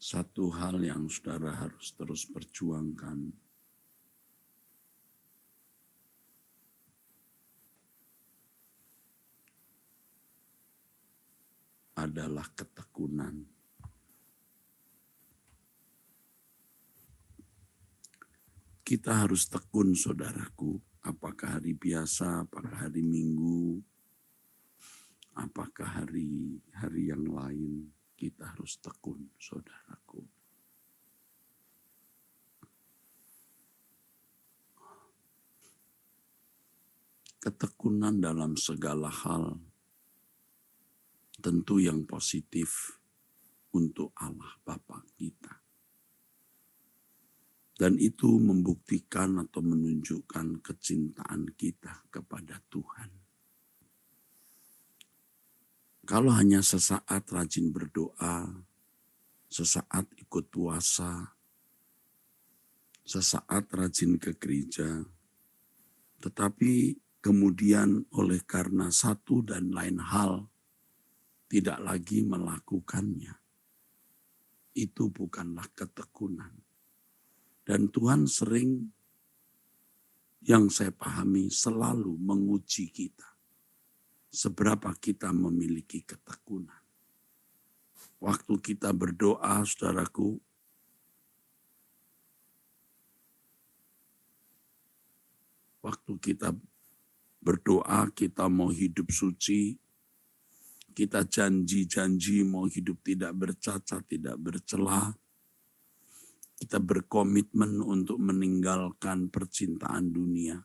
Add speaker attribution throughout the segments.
Speaker 1: Satu hal yang saudara harus terus perjuangkan adalah ketekunan. Kita harus tekun, saudaraku. Apakah hari biasa, apakah hari Minggu, apakah hari yang lain, kita harus tekun, saudaraku. Ketekunan dalam segala hal tentu yang positif untuk Allah Bapa kita. Dan itu membuktikan atau menunjukkan kecintaan kita kepada Tuhan. Kalau hanya sesaat rajin berdoa, sesaat ikut puasa, sesaat rajin ke gereja, tetapi kemudian oleh karena satu dan lain hal tidak lagi melakukannya, itu bukanlah ketekunan. Dan Tuhan sering, yang saya pahami, selalu menguji kita. Seberapa kita memiliki ketekunan. Waktu kita berdoa, saudaraku, waktu kita berdoa, kita mau hidup suci, kita janji-janji mau hidup tidak bercacat, tidak bercela, kita berkomitmen untuk meninggalkan percintaan dunia.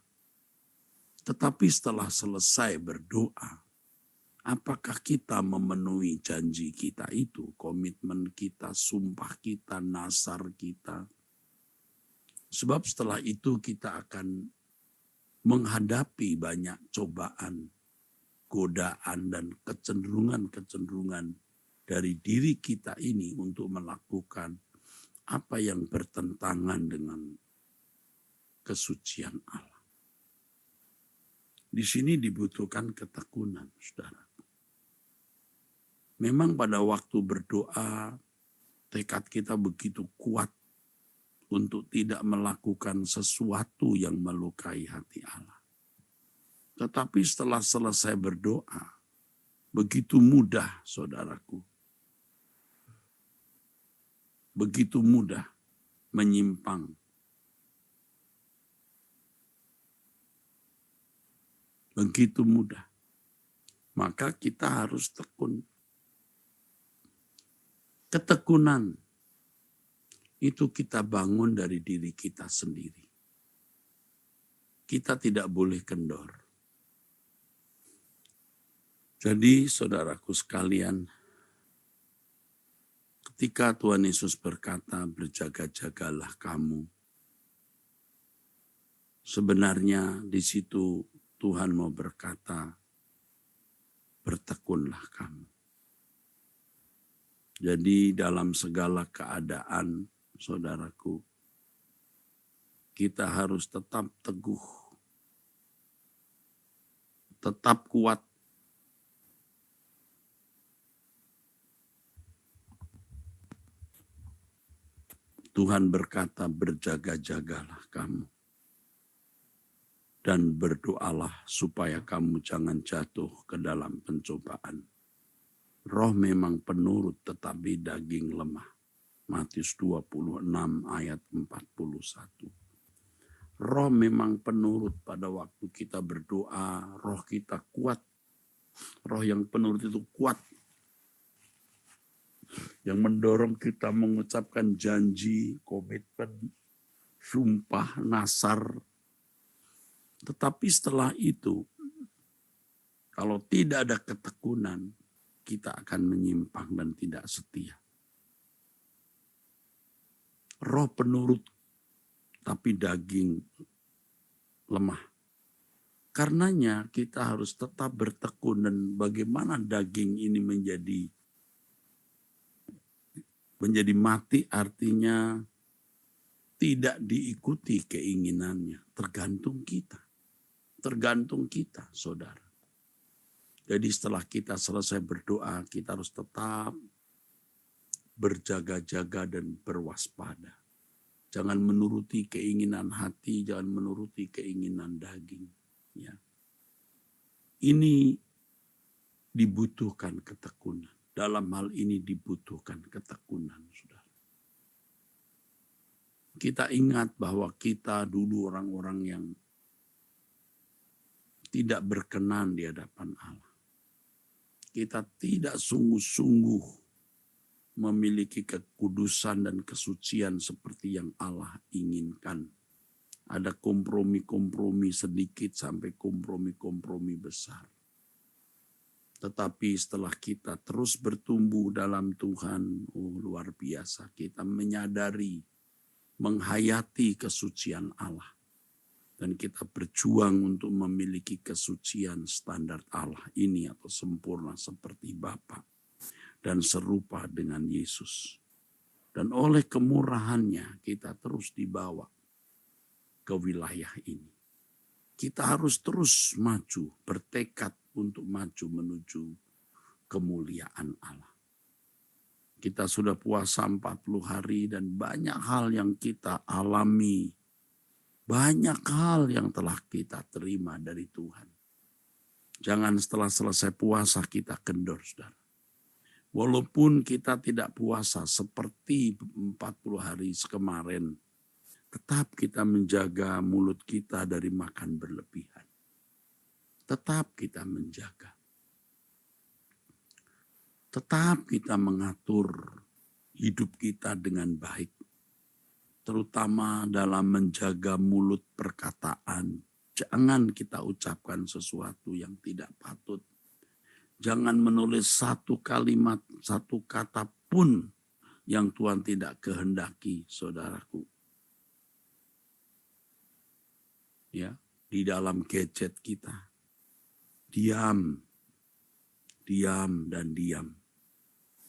Speaker 1: Tetapi setelah selesai berdoa, apakah kita memenuhi janji kita itu, komitmen kita, sumpah kita, nazar kita? Sebab setelah itu kita akan menghadapi banyak cobaan, godaan, dan kecenderungan-kecenderungan dari diri kita ini untuk melakukan apa yang bertentangan dengan kesucian Allah. Di sini dibutuhkan ketekunan, saudara. Memang pada waktu berdoa, tekad kita begitu kuat untuk tidak melakukan sesuatu yang melukai hati Allah. Tetapi setelah selesai berdoa, begitu mudah, saudaraku. Begitu mudah menyimpang. Begitu mudah. Maka kita harus tekun. Ketekunan itu kita bangun dari diri kita sendiri. Kita tidak boleh kendor. Jadi saudaraku sekalian, ketika Tuhan Yesus berkata, berjaga-jagalah kamu. Sebenarnya di situ Tuhan mau berkata, bertekunlah kamu. Jadi dalam segala keadaan, saudaraku, kita harus tetap teguh, tetap kuat. Tuhan berkata, berjaga-jagalah kamu. Dan berdoalah supaya kamu jangan jatuh ke dalam pencobaan. Roh memang penurut tetapi daging lemah. Matius 26 ayat 41. Roh memang penurut pada waktu kita berdoa, roh kita kuat. Roh yang penurut itu kuat. Yang mendorong kita mengucapkan janji, komitmen, sumpah, nazar. Tetapi setelah itu, kalau tidak ada ketekunan, kita akan menyimpang dan tidak setia. Roh penurut, tapi daging lemah. Karenanya kita harus tetap bertekun, dan bagaimana daging ini menjadi mati, artinya tidak diikuti keinginannya. Tergantung kita. Tergantung kita, saudara. Jadi setelah kita selesai berdoa, kita harus tetap berjaga-jaga dan berwaspada. Jangan menuruti keinginan hati, jangan menuruti keinginan daging. Ya. Ini dibutuhkan ketekunan. Dalam hal ini dibutuhkan ketekunan, saudara. Kita ingat bahwa kita dulu orang-orang yang tidak berkenan di hadapan Allah. Kita tidak sungguh-sungguh memiliki kekudusan dan kesucian seperti yang Allah inginkan. Ada kompromi-kompromi sedikit sampai kompromi-kompromi besar. Tetapi setelah kita terus bertumbuh dalam Tuhan, luar biasa. Kita menyadari, menghayati kesucian Allah. Dan kita berjuang untuk memiliki kesucian standar Allah ini atau sempurna seperti Bapa. Dan serupa dengan Yesus. Dan oleh kemurahannya kita terus dibawa ke wilayah ini. Kita harus terus maju, bertekad untuk maju menuju kemuliaan Allah. Kita sudah puasa 40 hari dan banyak hal yang kita alami. Banyak hal yang telah kita terima dari Tuhan. Jangan setelah selesai puasa kita kendor, saudara. Walaupun kita tidak puasa seperti 40 hari kemarin, tetap kita menjaga mulut kita dari makan berlebihan. Tetap kita menjaga. Tetap kita mengatur hidup kita dengan baik. Terutama dalam menjaga mulut perkataan. Jangan kita ucapkan sesuatu yang tidak patut. Jangan menulis satu kalimat, satu kata pun yang Tuhan tidak kehendaki, saudaraku. Ya, di dalam gadget kita. Diam, dan diam.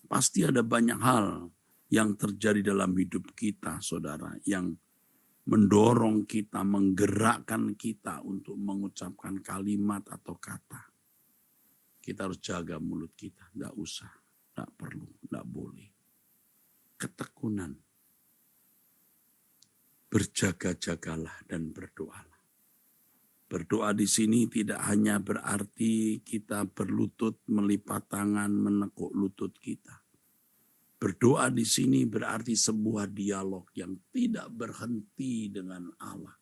Speaker 1: Pasti ada banyak hal yang terjadi dalam hidup kita, saudara, yang mendorong kita, menggerakkan kita untuk mengucapkan kalimat atau kata. Kita harus jaga mulut kita. Nggak usah, nggak perlu, nggak boleh. Ketekunan. Berjaga-jagalah dan berdoalah. Berdoa di sini tidak hanya berarti kita berlutut, melipat tangan, menekuk lutut kita. Berdoa di sini berarti sebuah dialog yang tidak berhenti dengan Allah.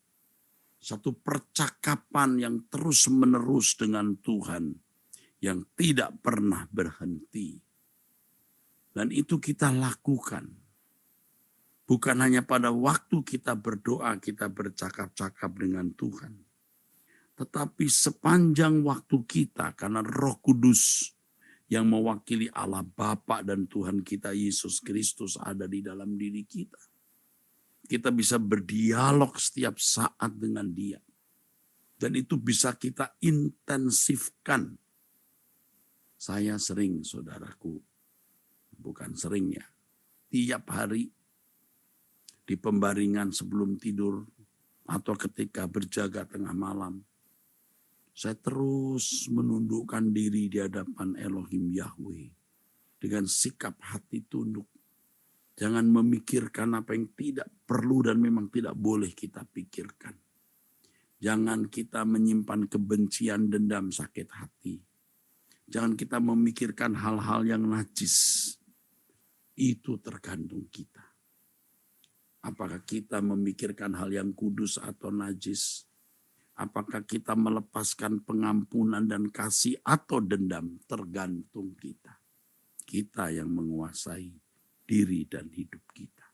Speaker 1: Satu percakapan yang terus-menerus dengan Tuhan. Yang tidak pernah berhenti. Dan itu kita lakukan. Bukan hanya pada waktu kita berdoa, kita bercakap-cakap dengan Tuhan. Tetapi sepanjang waktu kita, karena Roh Kudus yang mewakili Allah Bapa dan Tuhan kita Yesus Kristus ada di dalam diri kita. Kita bisa berdialog setiap saat dengan Dia. Dan itu bisa kita intensifkan. Saya sering, saudaraku, bukan sering ya, tiap hari di pembaringan sebelum tidur atau ketika berjaga tengah malam, saya terus menundukkan diri di hadapan Elohim Yahweh dengan sikap hati tunduk. Jangan memikirkan apa yang tidak perlu dan memang tidak boleh kita pikirkan. Jangan kita menyimpan kebencian, dendam, sakit hati. Jangan kita memikirkan hal-hal yang najis. Itu tergantung kita. Apakah kita memikirkan hal yang kudus atau najis? Apakah kita melepaskan pengampunan dan kasih atau dendam? Tergantung kita. Kita yang menguasai diri dan hidup kita.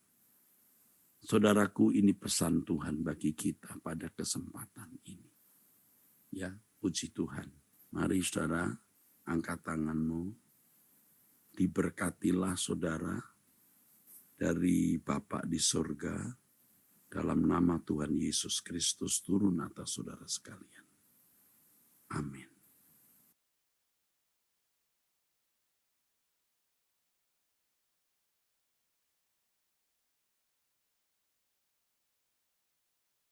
Speaker 1: Saudaraku, ini pesan Tuhan bagi kita pada kesempatan ini. Ya, puji Tuhan. Mari saudara, angkat tanganmu, diberkatilah saudara dari Bapa di surga, dalam nama Tuhan Yesus Kristus turun atas saudara sekalian. Amin.